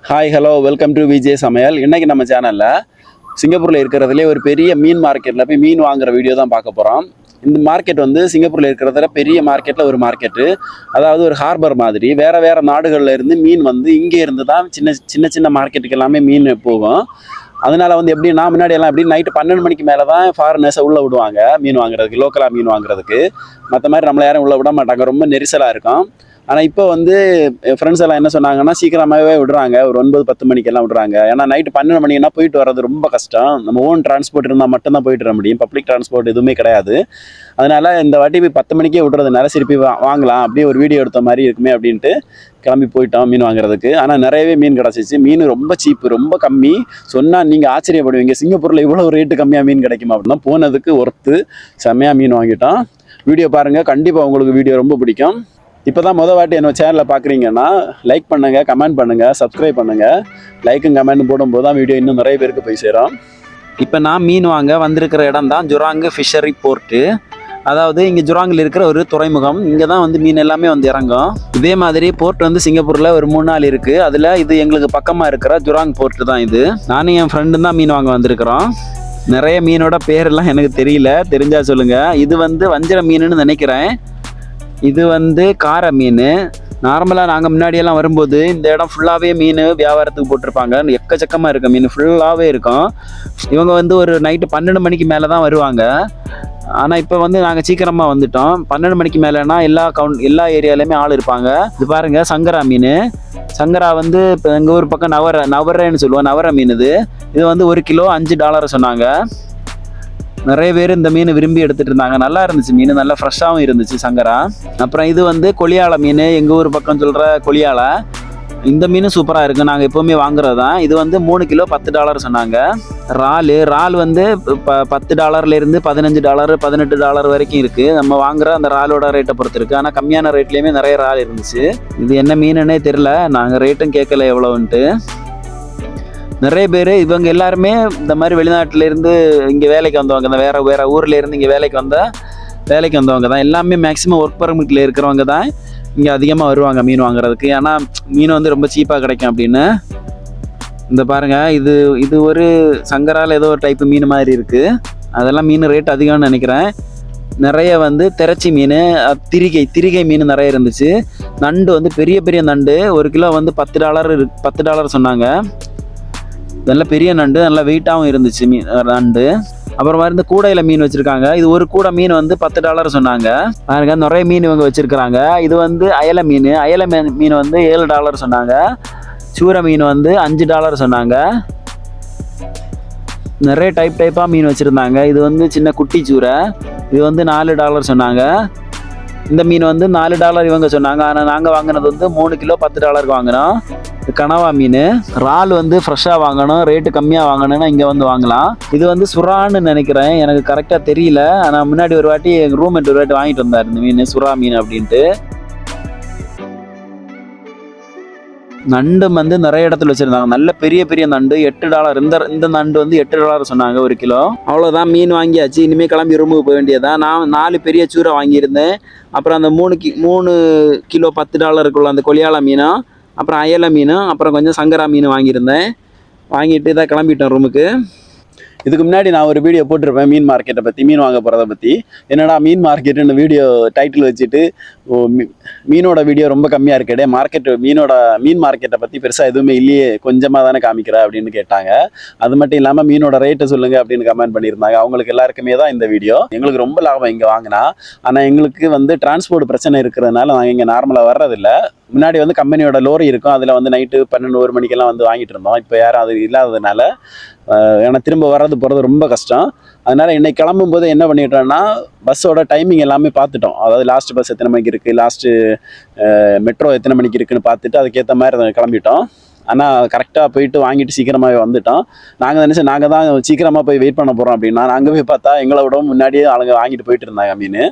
Hi hello welcome to Vijay சமையல். இன்றைக்கி நம்ம சேனலில் சிங்கப்பூரில் இருக்கிறதுலே ஒரு பெரிய மீன் மார்க்கெட்டில் போய் மீன் வாங்குகிற வீடியோ தான் பார்க்க போகிறோம். இந்த மார்க்கெட் வந்து சிங்கப்பூரில் இருக்கிறதுல பெரிய மார்க்கெட்டில் ஒரு மார்க்கெட்டு, அதாவது ஒரு ஹார்பர் மாதிரி. வேறு நாடுகளில் இருந்து மீன் வந்து இங்கே இருந்து தான் சின்ன சின்ன மார்க்கெட்டுக்கு எல்லாமே மீன் போகும். அதனால் வந்து எப்படின்னா முன்னாடி எல்லாம் நைட்டு 12 மணிக்கு மேலே தான் ஃபாரினர்ஸை உள்ளே விடுவாங்க மீன் வாங்குறதுக்கு, லோக்கலாக மீன் வாங்குறதுக்கு. மற்ற மாதிரி நம்மளை யாரும் உள்ளே விட மாட்டாங்க, ரொம்ப நெரிசலாக இருக்கும். ஆனால் இப்போ வந்து என் ஃப்ரெண்ட்ஸ் எல்லாம் என்ன சொன்னாங்கன்னா, சீக்கிரமாகவே விடுறாங்க, ஒரு 9-10 மணிக்கெல்லாம் விடுறாங்க. ஏன்னா நைட்டு 12 மணிக்குன்னா போயிட்டு வர்றது ரொம்ப கஷ்டம். நம்ம ஓன் டிரான்ஸ்போர்ட் இருந்தால் மட்டும்தான் போயிட்டு வர முடியும், பப்ளிக் டிரான்ஸ்போர்ட் எதுவுமே கிடையாது. அதனால் இந்த வாட்டி போய் 10 மணிக்கே விடுறதுனால சரி வாங்கலாம், அப்படியே ஒரு வீடியோ எடுத்த மாதிரி இருக்குமே அப்படின்ட்டு கிளம்பி போயிட்டோம் மீன் வாங்குறதுக்கு. ஆனால் நிறையவே மீன் கிடச்சிச்சு. மீன் ரொம்ப சீப்பு, ரொம்ப கம்மி. சொன்னால் நீங்கள் ஆச்சரியப்படுவீங்க, சிங்கப்பூரில் இவ்வளோ ரேட்டு கம்மியாக மீன் கிடைக்குமா அப்படின்னா. போனதுக்கு ஒர்த்து, செம்மையாக மீன் வாங்கிட்டோம். வீடியோ பாருங்கள், கண்டிப்பாக உங்களுக்கு வீடியோ ரொம்ப பிடிக்கும். இப்போ தான் வாட்டி என்னோட சேனலில் பார்க்குறீங்கன்னா லைக் பண்ணுங்கள், கமெண்ட் பண்ணுங்கள், சப்ஸ்கிரைப் பண்ணுங்கள். லைக்கும் கமெண்ட் போடும்போது தான் வீடியோ இன்னும் நிறைய பேருக்கு போய் சேரும். இப்போ நான் மீன் வாங்க வந்திருக்கிற இடம் தான் ஜுராங்கு ஃபிஷரி போர்ட்டு. அதாவது இங்கே ஜுராங்கில் இருக்கிற ஒரு துறைமுகம். இங்கே தான் வந்து மீன் எல்லாமே வந்து இறங்கும். இதே மாதிரி போர்ட் வந்து சிங்கப்பூரில் ஒரு 3 நாள் இருக்குது. அதில் இது எங்களுக்கு பக்கமாக இருக்கிற ஜுராங் போர்ட்டு தான் இது. நானும் என் ஃப்ரெண்டு தான் மீன் வாங்க வந்திருக்கிறோம். நிறைய மீனோட பேரெல்லாம் எனக்கு தெரியல, தெரிஞ்சால் சொல்லுங்கள். இது வந்து வஞ்சிர மீனுன்னு நினைக்கிறேன். இது வந்து கார மீன். நார்மலாக நாங்கள் முன்னாடியெல்லாம் வரும்போது இந்த இடம் ஃபுல்லாகவே மீன் வியாபாரத்துக்கு போட்டிருப்பாங்க. எக்கச்சக்கமாக இருக்கும், மீன் ஃபுல்லாகவே இருக்கும். இவங்க வந்து ஒரு நைட்டு 12 மணிக்கு மேலே தான் வருவாங்க. ஆனால் இப்போ வந்து நாங்கள் சீக்கிரமாக வந்துட்டோம். 12 மணிக்கு மேலேனா எல்லா ஏரியாலையுமே ஆள் இருப்பாங்க. இது பாருங்கள், சங்கரா மீன். சங்கரா வந்து இப்போ எங்கள் ஊர் பக்கம் நவரன்னு சொல்லுவோம், நவர மீன். இது வந்து 1 கிலோ $5 சொன்னாங்க. நிறைய பேர் இந்த மீன் விரும்பி எடுத்துகிட்டு இருந்தாங்க. நல்லா இருந்துச்சு மீன், நல்லா ஃப்ரெஷ்ஷாகவும் இருந்துச்சு சங்கரா. அப்புறம் இது வந்து கொலியாளை மீன், எங்கள் ஊர் பக்கம் சொல்கிற கொலியாளை. இந்த மீன் சூப்பராக இருக்குது, நாங்கள் எப்போவுமே வாங்குறது தான். இது வந்து 3 கிலோ $10 சொன்னாங்க. இறால் வந்து இப்போ $10 $15 $18 வரைக்கும் இருக்குது. நம்ம வாங்குகிற அந்த இறாலோட ரேட்டை பொறுத்து இருக்குது. ஆனால் கம்மியான ரேட்லேயுமே நிறைய இறால் இருந்துச்சு. இது என்ன மீனுன்னே தெரில, நாங்கள் ரேட்டும் கேட்கல எவ்வளோன்ட்டு. நிறைய பேர் இவங்க எல்லாருமே இந்த மாதிரி வெளிநாட்டிலேருந்து இங்கே வேலைக்கு வந்தவங்க தான், வேறு ஊர்லேருந்து இங்கே வேலைக்கு வந்தவங்க தான். எல்லாமே மேக்ஸிமம் ஒர்க் பர்மிட்டில் இருக்கிறவங்க தான் இங்கே அதிகமாக வருவாங்க மீன் வாங்குறதுக்கு. ஏன்னா மீன் வந்து ரொம்ப சீப்பாக கிடைக்கும் அப்படின்னு. இந்த பாருங்கள், இது ஒரு சங்கரால் ஏதோ ஒரு டைப்பு மீன் மாதிரி இருக்குது. அதெல்லாம் மீன் ரேட் அதிகம்னு நினைக்கிறேன். நிறைய வந்து திரச்சி மீன், திரிகை மீன் நிறைய இருந்துச்சு. நண்டு வந்து பெரிய நண்டு, 1 கிலோ வந்து $10 சொன்னாங்க. நல்ல பெரிய நண்டு, நல்லா வெயிட்டாகவும் இருந்துச்சு நண்டு. அப்புறம் வந்து கூடையில் மீன் வச்சுருக்காங்க. இது ஒரு கூடை மீன் வந்து $10 சொன்னாங்க. பாருங்க, நிறைய மீன் இவங்க வச்சுருக்குறாங்க. இது வந்து அயலை மீன் வந்து $7 சொன்னாங்க. சூரை மீன் வந்து $5 சொன்னாங்க. நிறைய டைப்பாக மீன் வச்சுருந்தாங்க. இது வந்து சின்ன குட்டி சூரை, இது வந்து $4 சொன்னாங்க. இந்த மீன் வந்து $4 இவங்க சொன்னாங்க. ஆனால் நாங்கள் வாங்கினது வந்து 3 கிலோ $10 வாங்கினோம். கனவா மீன். இறால் வந்து ஃப்ரெஷ்ஷாக வாங்கணும், ரேட்டு கம்மியாக வாங்கணும்னா இங்கே வந்து வாங்கலாம். இது வந்து சுறான்னு நினைக்கிறேன், எனக்கு கரெக்டாக தெரியல. ஆனால் முன்னாடி ஒரு வாட்டி எங்கள் ரூம்மேட் ஒரு வாட்டி வாங்கிட்டு வந்தார் இந்த மீன், சுறா மீன் அப்படின்ட்டு. நண்டு வந்து நிறைய இடத்துல வச்சுருந்தாங்க, நல்ல பெரிய நண்டு. $8. இந்த நண்டு வந்து $8 சொன்னாங்க 1 கிலோ. அவ்வளோதான், மீன் வாங்கியாச்சு. இனிமேல் கிளம்பி ரூமுக்கு போக வேண்டியதான். நான் 4 பெரிய சூரை வாங்கியிருந்தேன். அப்புறம் அந்த 3 கிலோ $10 அந்த கொலியாள மீனும், அப்புறம் அயலை மீனும், அப்புறம் கொஞ்சம் சங்கரா மீன் வாங்கியிருந்தேன். வாங்கிட்டு தான் கிளம்பிட்டேன் ரூமுக்கு. இதுக்கு முன்னாடி நான் ஒரு வீடியோ போட்டிருப்பேன் மீன் மார்க்கெட்டை பற்றி, மீன் வாங்க போகிறத பற்றி. என்னடா மீன் மார்க்கெட்டுன்னு வீடியோ டைட்டில் வச்சுட்டு, மீனோட வீடியோ ரொம்ப கம்மியாக இருக்கே, மீன் மார்க்கெட்டை பற்றி பெருசாக எதுவுமே இல்லையே, கொஞ்சமாக தானே காமிக்கிற அப்படின்னு கேட்டாங்க. அது மட்டும் இல்லாமல் மீனோட ரேட்டை சொல்லுங்கள் அப்படின்னு கமெண்ட் பண்ணியிருந்தாங்க. அவங்களுக்கு எல்லாருக்குமே தான் இந்த வீடியோ. எங்களுக்கு ரொம்ப லாபம் இங்கே வாங்கினா. ஆனால் எங்களுக்கு வந்து டிரான்ஸ்போர்ட் பிரச்சனை இருக்கிறதுனால நாங்கள் இங்கே நார்மலாக வர்றதில்லை. முன்னாடி வந்து கம்பெனியோட லோரி இருக்கும், அதில் வந்து நைட்டு 12-1 மணிக்கெல்லாம் வந்து வாங்கிட்டு இருந்தோம். இப்போ யாரும் அது இல்லாததுனால ஏன்னா திரும்ப வர்றது போகிறது ரொம்ப கஷ்டம். அதனால் இன்னைக்கு கிளம்பும்போது என்ன பண்ணிட்டோம்னா, பஸ்ஸோட டைமிங் எல்லாமே பார்த்துட்டோம். அதாவது லாஸ்ட் பஸ் எத்தனை மணிக்கு இருக்குது, லாஸ்ட்டு மெட்ரோ எத்தனை மணிக்கு இருக்குதுன்னு பார்த்துட்டு அதுக்கேற்ற மாதிரி கிளம்பிட்டோம். ஆனால் கரெக்டாக போயிட்டு வாங்கிட்டு சீக்கிரமாகவே வந்துட்டோம். நாங்கள் தான் சீக்கிரமாக போய் வெயிட் பண்ண போகிறோம் அப்படின்னா, நாங்கள் போய் பார்த்தா எங்களை விட முன்னாடியே ஆளுங்க வாங்கிட்டு போயிட்டு இருந்தாங்க மீன்.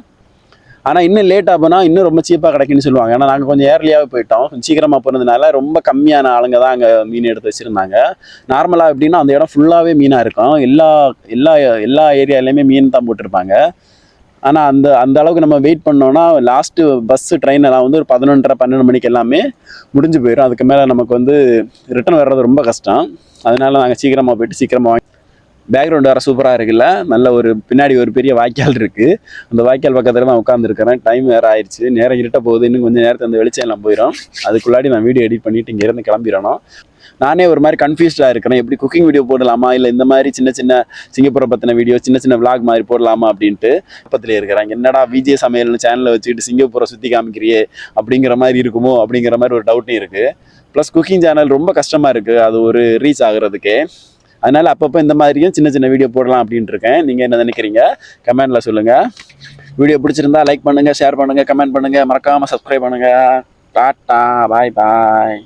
ஆனால் இன்னும் லேட்டாக போனால் இன்னும் ரொம்ப சீப்பாக கிடைக்குன்னு சொல்லுவாங்க. ஏன்னா நாங்கள் கொஞ்சம் ஏர்லியாகவே போயிட்டோம், கொஞ்சம் சீக்கிரமாக போனதுனால ரொம்ப கம்மியான ஆளுங்க தான் அங்கே மீன் எடுத்து வச்சுருந்தாங்க. நார்மலாக எப்படின்னா அந்த இடம் ஃபுல்லாகவே மீனாக இருக்கும். எல்லா ஏரியாலையுமே மீன் தான் போட்டிருப்பாங்க. ஆனால் அந்த அந்த அளவுக்கு நம்ம வெயிட் பண்ணோன்னா லாஸ்ட்டு பஸ்ஸு ட்ரெயின் எல்லாம் வந்து ஒரு 11:30 12 மணிக்கு எல்லாமே முடிஞ்சு போயிடும். அதுக்கு மேலே நமக்கு வந்து ரிட்டர்ன் வர்றது ரொம்ப கஷ்டம். அதனால நாங்கள் சீக்கிரமாக போயிட்டு சீக்கிரமாக பேக்ரவுண்ட் வேறு சூப்பராக இருக்குல்ல. நல்ல ஒரு பின்னாடி ஒரு பெரிய வாய்க்கால் இருக்குது. அந்த வாய்க்கால் பக்கத்தில் தான் உட்காந்துருக்கிறேன். டைம் வேறு ஆயிடுச்சு, நேரம் இருட்ட போகுது. இன்னும் கொஞ்சம் நேரத்தில் அந்த வெளிச்சம் எல்லாம் போயிடும். அதுக்குள்ளாடி நான் வீடியோ எடிட் பண்ணிவிட்டு இங்கேருந்து கிளம்பிடணும். நானே ஒரு மாதிரி கன்ஃபியூஸ்டாக இருக்கிறேன், எப்படி குக்கிங் வீடியோ போடலாமா இல்லை இந்த மாதிரி சின்ன சின்ன சிங்கப்பூரை பற்றின வீடியோ சின்ன சின்ன விளாக் மாதிரி போடலாமா அப்படின்ட்டு பக்கத்துலேயே இருக்கிறாங்க. என்னடா விஜே சமையல்னு சேனலை வச்சுக்கிட்டு சிங்கப்பூரை சுற்றி காமிக்கிறியே அப்படிங்கிற மாதிரி இருக்குமோ அப்படிங்கிற மாதிரி ஒரு டவுட்டும் இருக்குது. ப்ளஸ் குக்கிங் சேனல் ரொம்ப கஷ்டமாக இருக்குது அது ஒரு ரீச் ஆகுறதுக்கே. அதனால் அப்பப்போ இந்த மாதிரியும் சின்ன சின்ன வீடியோ போடலாம் அப்படின்ட்டு இருக்கேன். நீங்கள் என்ன நினைக்கிறீங்க கமெண்டில் சொல்லுங்கள். வீடியோ பிடிச்சிருந்தா லைக் பண்ணுங்கள், ஷேர் பண்ணுங்கள், கமெண்ட் பண்ணுங்கள், மறக்காமல் சப்ஸ்கிரைப் பண்ணுங்கள். டாட்டா, பாய் பாய்.